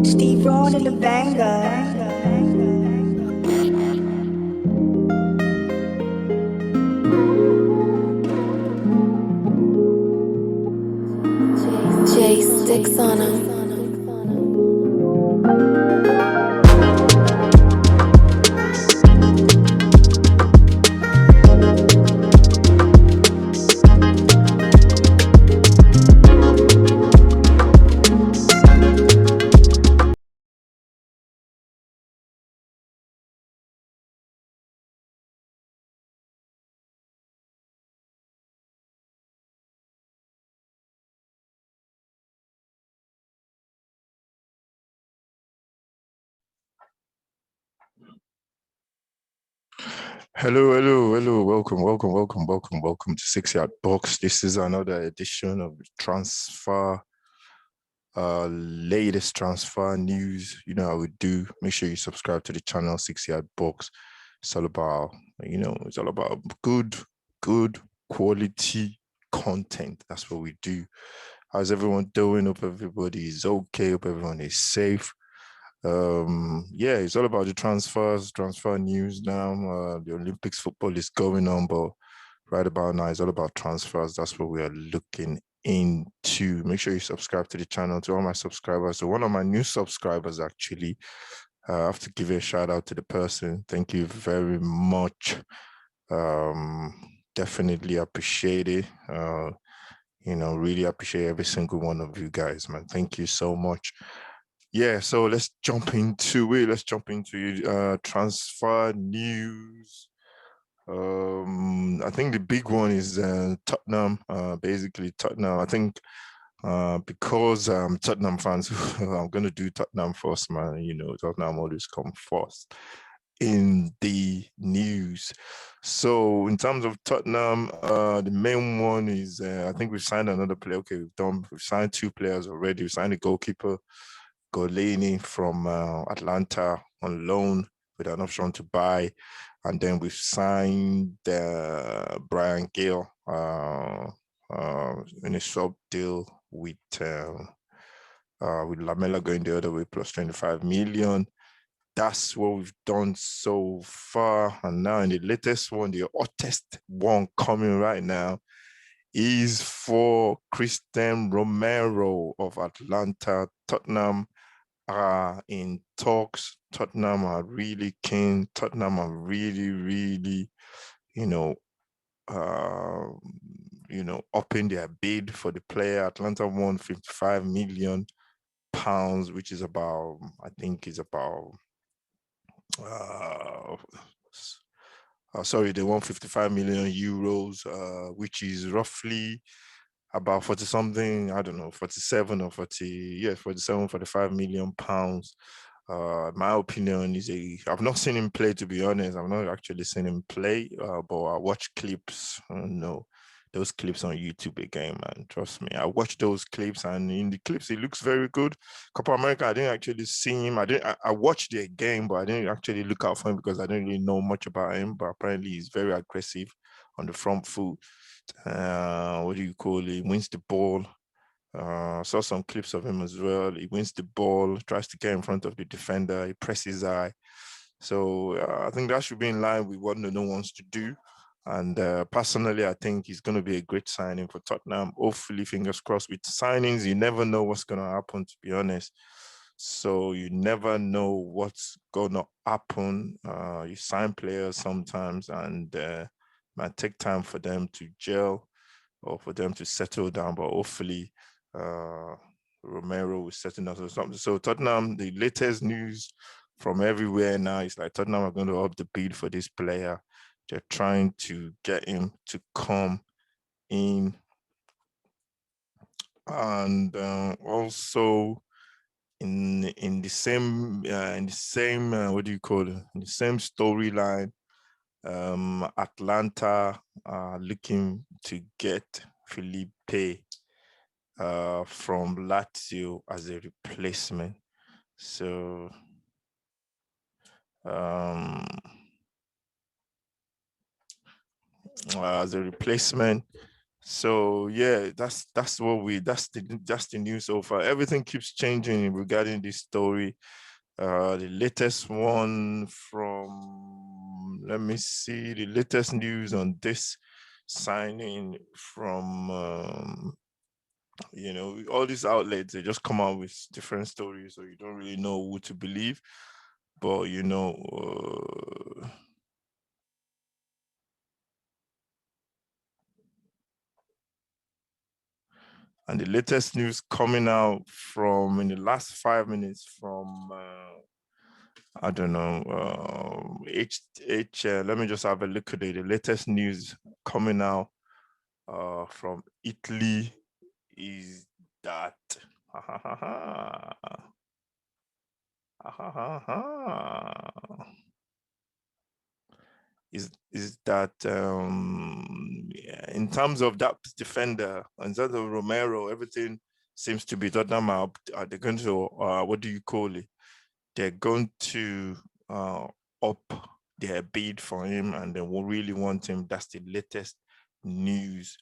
Steve Ron and the banger. J sticks on him. Hello. Welcome to 6 Yard Box. This is another edition of transfer, latest transfer news. You know how we do. Make sure you subscribe to the channel 6 Yard Box. It's all about, it's all about good quality content. That's what we do. How's everyone doing? Hope everybody is okay. Hope everyone is safe. Yeah, it's all about the transfer news now. The Olympics football is going on, but right about now it's all about transfers. That's what we are looking into. Make sure you subscribe to the channel. To all my subscribers, so one of my new subscribers actually, I have to give a shout out to the person. Thank you very much. Definitely appreciate it. Really appreciate every single one of you guys, man. Thank you so much. Yeah, so let's jump into it. Let's jump into transfer news. I think the big one is Tottenham. Basically, Tottenham. I think because Tottenham fans, I'm gonna do Tottenham first, man. You know, Tottenham always come first in the news. So in terms of Tottenham, the main one is I think we've signed another player. Okay, we've signed two players already. We signed a goalkeeper, Golini from Atlanta on loan with an option to buy. And then we've signed Brian Gale in a swap deal with Lamela going the other way plus 25 million. That's what we've done so far. And now in the latest one, the hottest one coming right now is for Christian Romero of Atlanta. Tottenham are in talks. Tottenham are really keen. Tottenham are really, uh, upping their bid for the player. Atlanta won 55 million pounds, which is about, I think is about sorry, they won 55 million euros, which is roughly about 40 something, I don't know, 47 or 40, yeah, 47, 45 million pounds. My opinion is I've not seen him play, to be honest. I've not actually seen him play, but I watch clips. No, those clips on YouTube again, man. Trust me. I watched those clips, and in the clips, he looks very good. Copa America, I didn't actually see him. I watched the game, but I didn't actually look out for him because I didn't really know much about him. But apparently, he's very aggressive on the front foot. What do you call it? Wins the ball. Saw some clips of him as well. He wins the ball, tries to get in front of the defender. He presses high. So I think that should be in line with what Nuno wants to do. And personally, I think he's going to be a great signing for Tottenham. Hopefully, fingers crossed. With signings, you never know what's going to happen, to be honest. So you never know what's going to happen. You sign players sometimes, and might take time for them to gel or for them to settle down. But hopefully, Romero will settle down or something. So Tottenham, the latest news from everywhere now is like Tottenham are going to up the bid for this player. They're trying to get him to come in, and also in the same what do you call it? In the same storyline, Atlanta are looking to get Felipe from Lazio as a replacement. So as a replacement. So yeah, that's what we that's the news so far. Everything keeps changing regarding this story. The latest one from, let me see, the latest news on this signing from all these outlets, they just come out with different stories, so you don't really know who to believe. But and the latest news coming out from in the last 5 minutes from I don't know, let me just have a look at it. The latest news coming out from Italy is that is that yeah, in terms of that defender, in terms of Romero, everything seems to be Tottenham they're going to what do you call it? They're going to up their bid for him, and they will really want him. That's the latest news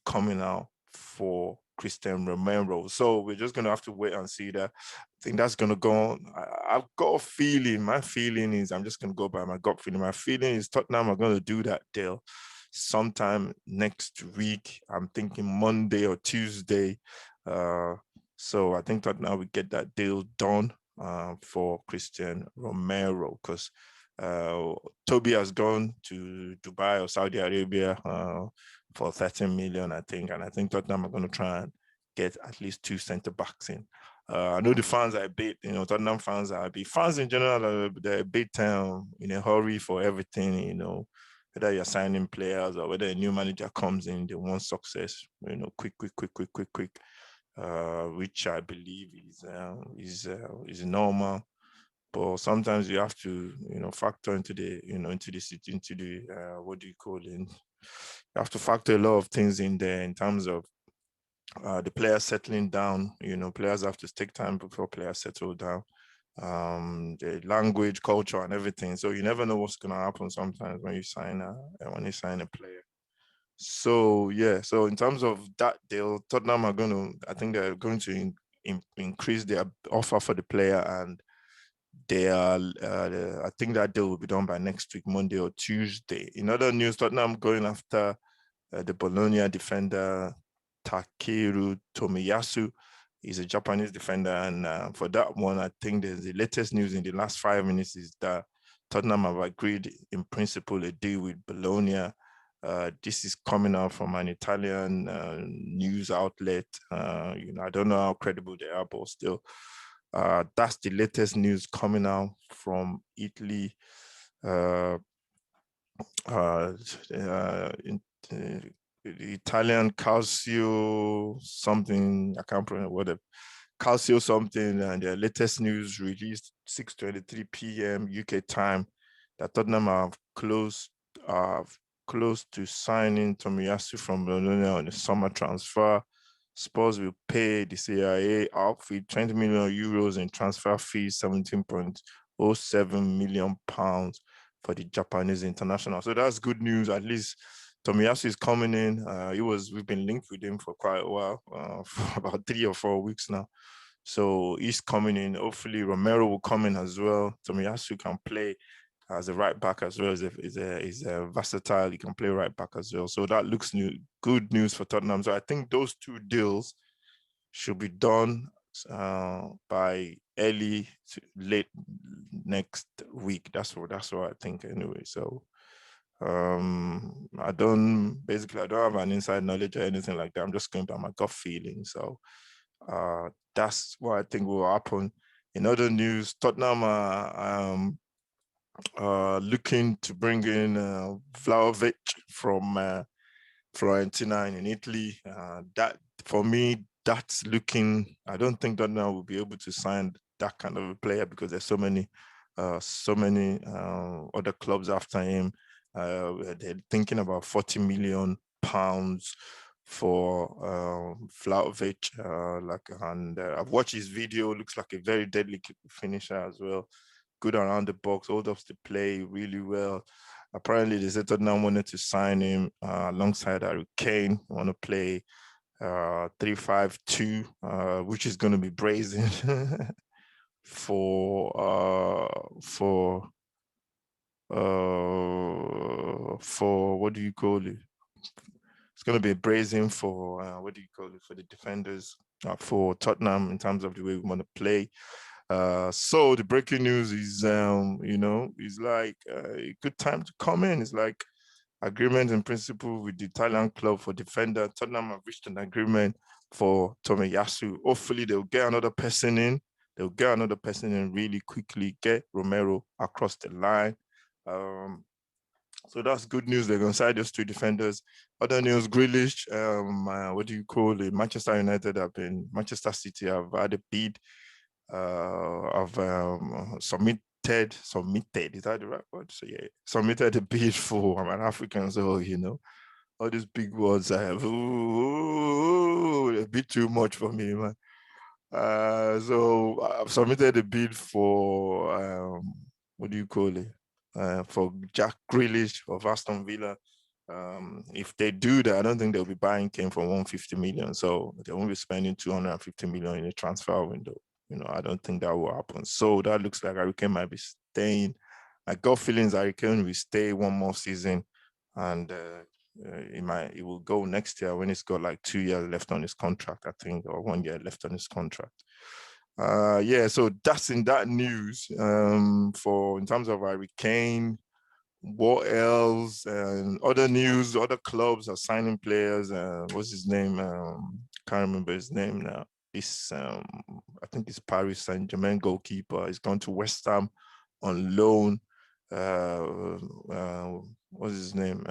coming out for Christian Romero. So we're just gonna have to wait and see that. I think that's gonna go on. I've got a feeling. My feeling is I'm just gonna go by my gut feeling. My feeling is Tottenham are gonna do that deal sometime next week. I'm thinking Monday or Tuesday. So I think Tottenham will get that deal done for Christian Romero because Toby has gone to Dubai or Saudi Arabia for 13 million, I think. And I think Tottenham are going to try and get at least two centre backs in. I know the fans are a bit, Tottenham fans are a bit, fans in general, they're a bit in a hurry for everything, whether you're signing players or whether a new manager comes in, they want success, quick, quick, quick, quick, quick, quick, which I believe is normal. But sometimes you have to, factor into the, what do you call it? You have to factor a lot of things in there in terms of the players settling down. Players have to take time before players settle down. The language, culture, and everything. So you never know what's gonna happen sometimes when you sign a player. So yeah, so in terms of that deal, Tottenham I think they're going to increase their offer for the player, and they are. I think that deal will be done by next week, Monday or Tuesday. In other news, Tottenham going after the Bologna defender Takeru Tomiyasu. He's a Japanese defender, and for that one, I think the latest news in the last 5 minutes is that Tottenham have agreed in principle a deal with Bologna. This is coming out from an Italian news outlet. I don't know how credible they are, but still, that's the latest news coming out from Italy. Uh, in, the Italian Calcio something, I can't remember what the Calcio something, and their latest news released 6:23 p.m. UK time that Tottenham uh, close to signing Tomiyasu from Bologna on a summer transfer. Spurs will pay the CIA outfit 20 million euros in transfer fees, 17.07 million pounds for the Japanese international. So that's good news. At least Tomiyasu is coming in. We've been linked with him for quite a while, for about 3 or 4 weeks now. So he's coming in. Hopefully Romero will come in as well. Tomiyasu can play as a right back as well. Is a versatile. He can play right back as well. So that looks good news for Tottenham. So I think those two deals should be done by early to late next week. That's what I think anyway. So I don't have an inside knowledge or anything like that. I'm just going by my gut feeling. So that's what I think will happen. In other news, Tottenham are looking to bring in Vlahovic from Fiorentina in Italy. That for me, that's looking. I don't think Tottenham will be able to sign that kind of a player because there's so many other clubs after him. They're thinking about 40 million pounds for Vlahovic. And I've watched his video. Looks like a very deadly finisher as well. Good around the box, hold up the play really well. Apparently, they said Tottenham wanted to sign him alongside Harry Kane. Want to play 3-5-2, which is going to be brazen for what do you call it? It's going to be brazen for what do you call it, for the defenders for Tottenham in terms of the way we want to play. So the breaking news is, it's like a good time to come in. It's like agreement in principle with the Italian club for defender. Tottenham have reached an agreement for Tomiyasu. Hopefully they'll get another person in. They'll get another person in really quickly, get Romero across the line. So that's good news. They're going to side those two defenders. Other news, Grealish, what do you call it? Manchester City have had a bid of submitted, is that the right word? So yeah, submitted a bid for an African, so all these big words I have, a bit too much for me, man. So I've submitted a bid for what do you call it? For Jack Grealish of Aston Villa. If they do that, I don't think they'll be buying Kane for 150 million. So they won't be spending 250 million in a transfer window. I don't think that will happen. So that looks like Harry Kane might be staying. I got feelings Harry Kane will stay one more season, and it will go next year when he's got like 2 years left on his contract, I think, or 1 year left on his contract. Yeah, so that's in that news. For in terms of Harry Kane, what else? And other news, other clubs are signing players. What's his name? Can't remember his name now. I think it's Paris Saint-Germain goalkeeper. He's gone to West Ham on loan. What's his name?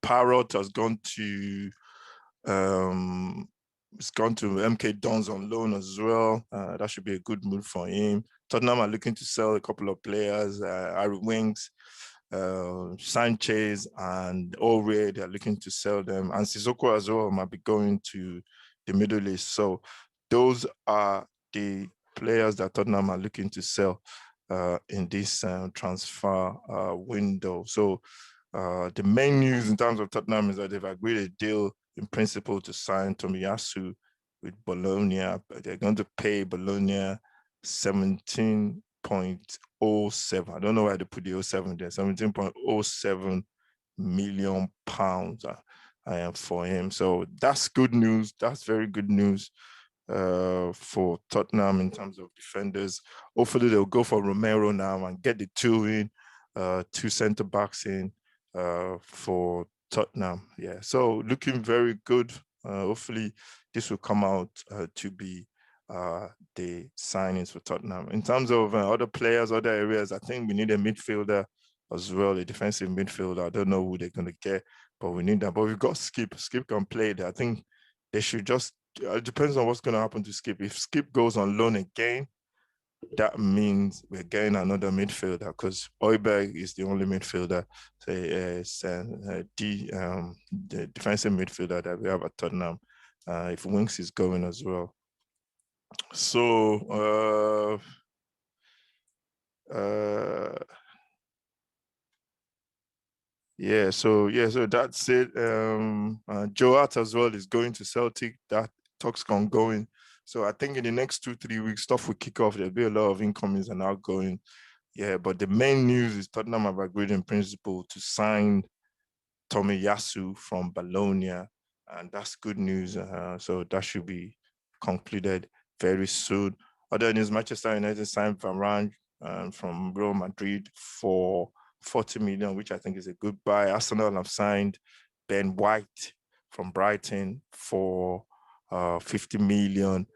Parrot has gone to MK Dons on loan as well. That should be a good move for him. Tottenham are looking to sell a couple of players, Harry Winks, Sanchez, and Aurier. They're looking to sell them. And Sissoko as well might be going to the Middle East. So those are the players that Tottenham are looking to sell in this transfer window. So the main news in terms of Tottenham is that they've agreed a deal in principle to sign Tomiyasu with Bologna. They're going to pay Bologna 17.07. I don't know why they put the 07 there. 17.07 million pounds for him. So that's good news. That's very good news for Tottenham in terms of defenders. Hopefully they'll go for Romero now and get the two center backs in for Tottenham. Yeah, so looking very good. Hopefully this will come out to be the signings for Tottenham. In terms of other players, other areas, I think we need a midfielder as well, a defensive midfielder. I don't know who they're going to get, but we need that. But we've got Skip. Skip can play there. I think they should just, it depends on what's going to happen to Skip. If Skip goes on loan again, that means we're getting another midfielder because Højbjerg is the only midfielder, the defensive midfielder that we have at Tottenham. If Winks is going as well. So, so that's it. Joe Hart as well is going to Celtic. That talk's ongoing. So I think in the next 2-3 weeks, stuff will kick off. There'll be a lot of incomings and outgoing. Yeah, but the main news is Tottenham have agreed in principle to sign Tomiyasu from Bologna, and that's good news. So that should be concluded very soon. Other news, Manchester United signed Varane from Real Madrid for 40 million, which I think is a good buy. Arsenal have signed Ben White from Brighton for 50 million.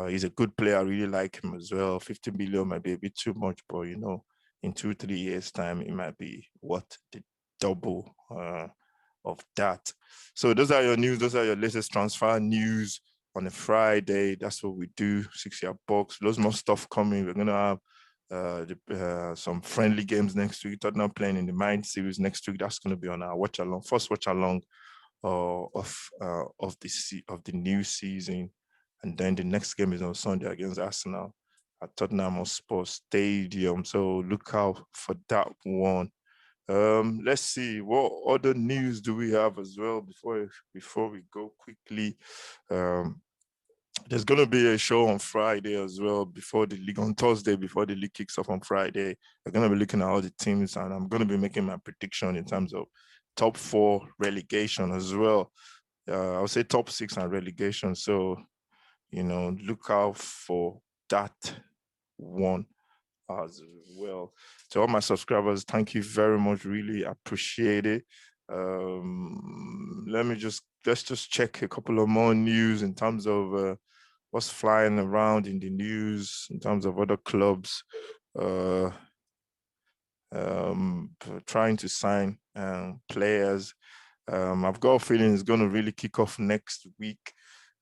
He's a good player. I really like him as well. 50 million might be a bit too much, but in 2-3 years' time, it might be worth the double of that. So those are your news. Those are your latest transfer news on a Friday. That's what we do. 6-yard box. Loads more stuff coming. We're gonna have some friendly games next week. Tottenham playing in the Mind series next week. That's gonna be on our first watch along of the new season, and then the next game is on Sunday against Arsenal at Tottenham Hotspur Stadium. So look out for that one. Let's see, what other news do we have as well before we go quickly. There's going to be a show on Friday as well before the league, on Thursday, before the league kicks off on Friday. We're going to be looking at all the teams, and I'm going to be making my prediction in terms of top 4 relegation as well. I'll say top 6 and relegation. So, look out for that one as well. To all my subscribers, thank you very much. Really appreciate it. Let's just check a couple of more news in terms of what's flying around in the news in terms of other clubs trying to sign players. I've got a feeling it's going to really kick off next week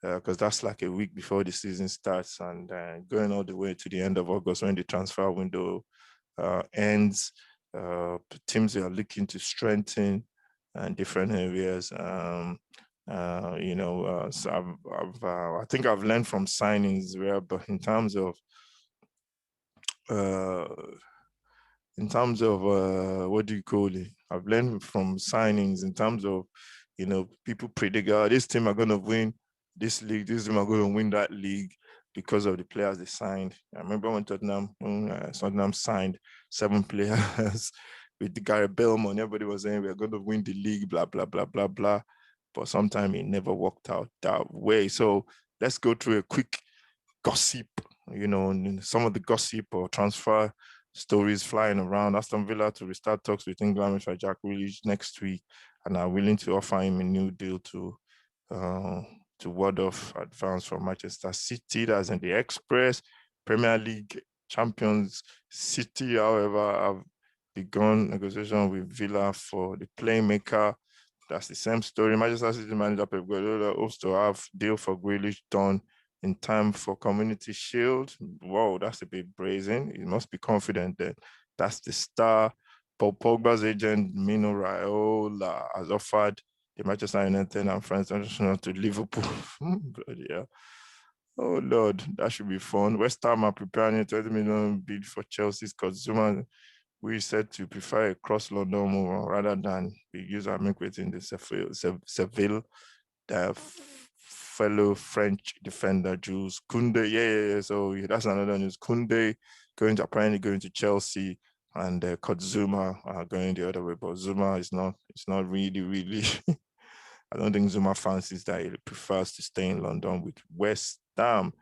because that's like a week before the season starts, and going all the way to the end of August when the transfer window ends. Teams are looking to strengthen in different areas. So I think I've learned from signings where, but uh, in terms of what do you call it? I've learned from signings in terms of, people predict, this team are going to win this league, this team are going to win that league because of the players they signed. I remember when Tottenham signed 7 players with the Gary Belmont. Everybody was saying we're going to win the league, blah, blah, blah, blah, blah. But sometimes it never worked out that way. So let's go through a quick gossip, some of the gossip or transfer stories flying around. Aston Villa to restart talks with England for Jack Grealish next week, and are willing to offer him a new deal to ward off advance from Manchester City. That's in the Express. Premier League champions City, however, have begun negotiation with Villa for the playmaker. That's the same story. Manchester City manager Pep Guardiola hopes to have deal for Grealish done in time for Community Shield. Whoa, that's a bit brazen. He must be confident that that's the star. Paul Pogba's agent, Mino Raiola, has offered the Manchester United and France International to Liverpool. Yeah. Oh, Lord, that should be fun. West Ham are preparing a 20 million bid for Chelsea's Zuma. We said to prefer a cross-London move rather than be used and make way in the Seville. The fellow French defender Jules Koundé. Yeah. So that's another news. Koundé apparently going to Chelsea, and Zuma going the other way. But Zuma is not. It's not really. I don't think Zuma fancies that. He prefers to stay in London with West Ham.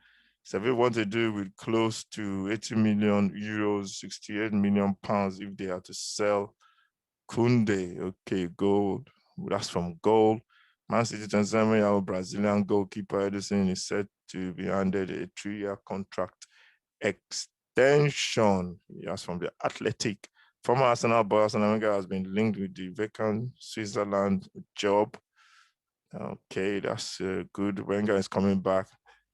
Seville want to do with close to 80 million euros, 68 million pounds if they are to sell Koundé. Okay, gold. That's from gold. Man City 27-year-old Brazilian goalkeeper Edison is set to be handed a 3-year contract extension. That's from the Athletic. Former Arsenal boy Arsenal Wenger has been linked with the vacant Switzerland job. Okay, that's good. Wenger is coming back.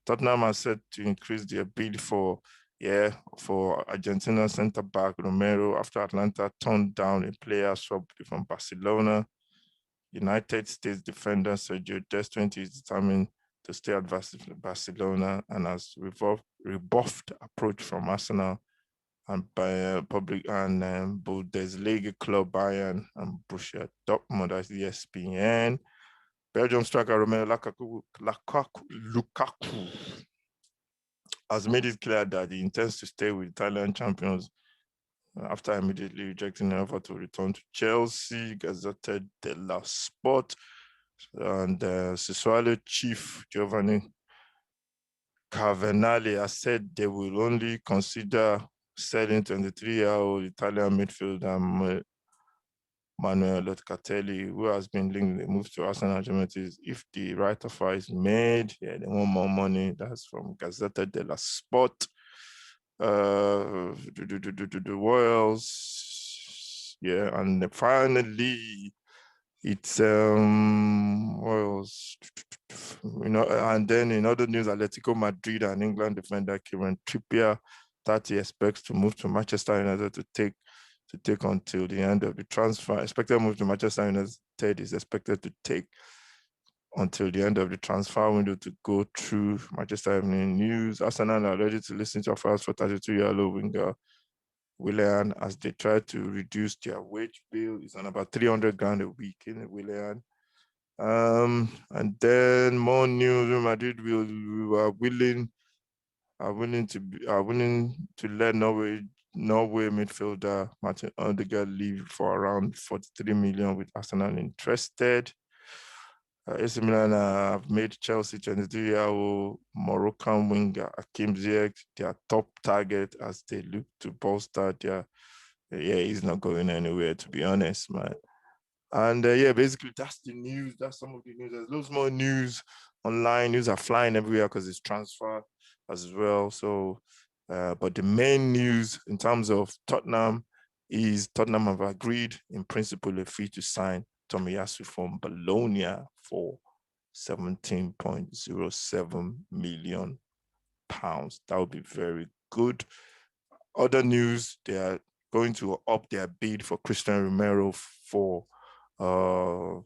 Tottenham has said to increase their bid for Argentina centre back Romero after Atlanta turned down a player swap from Barcelona. United States defender Sergio Dest 20 is determined to stay at Barcelona and has rebuffed approach from Arsenal and Bundesliga club Bayern and Borussia Dortmund. That's ESPN. Belgium striker Romero Lukaku has made it clear that he intends to stay with Italian champions after immediately rejecting an offer to return to Chelsea. Gazzetta dello Sport. And Sassuolo chief Giovanni Carvenali has said they will only consider selling 23-year-old Italian midfielder Manuel Locatelli, who has been linked to the move to Arsenal if the right offer is made. Yeah, they want more money. That's from Gazzetta dello Sport. The Royals. Yeah, and finally, it's Royals. And then in other news, Atletico Madrid and England defender Kieran Trippier that he expects to move to Manchester United to take until the end of the transfer. Expected move to Manchester United is expected to take until the end of the transfer window to go through Manchester Evening News. Arsenal are ready to listen to offers for 32-year-old winger Willian, as they try to reduce their wage bill. It's on about 300 grand a week in Willian. And then more news. Real Madrid are willing to let Norway midfielder Martin Odegaard leave for around 43 million, with Arsenal interested. AC Milan have made Chelsea 23-year-old Moroccan winger Hakim Ziyech their top target as they look to bolster their. Yeah, he's not going anywhere, to be honest, man. And yeah, basically that's the news. That's some of the news. There's loads more news online. News are flying everywhere because it's transfer as well. So, but the main news in terms of Tottenham is Tottenham have agreed in principle a fee to sign Tomiyasu from Bologna for 17.07 million pounds. That would be very good. Other news, they are going to up their bid for Christian Romero uh,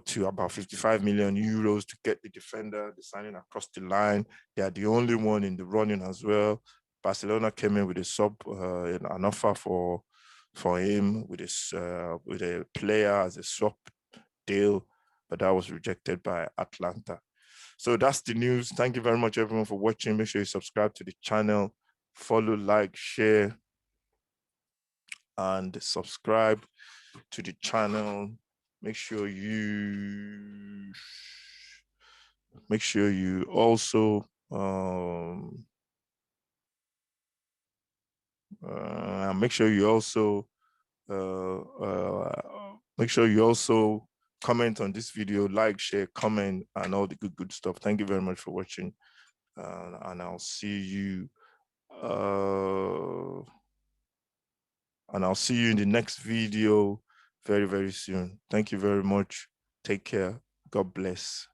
to about 55 million euros to get the defender, the signing across the line. They are the only one in the running as well. Barcelona came in with an offer for him with a player as a swap deal, but that was rejected by Atlanta. So that's the news. Thank you very much, everyone, for watching. Make sure you subscribe to the channel, follow, like, share, and subscribe to the channel. Make sure you also make sure you also comment on this video, like, share, comment, and all the good stuff. Thank you very much for watching, and I'll see you in the next video very, very soon. Thank you very much. Take care. God bless.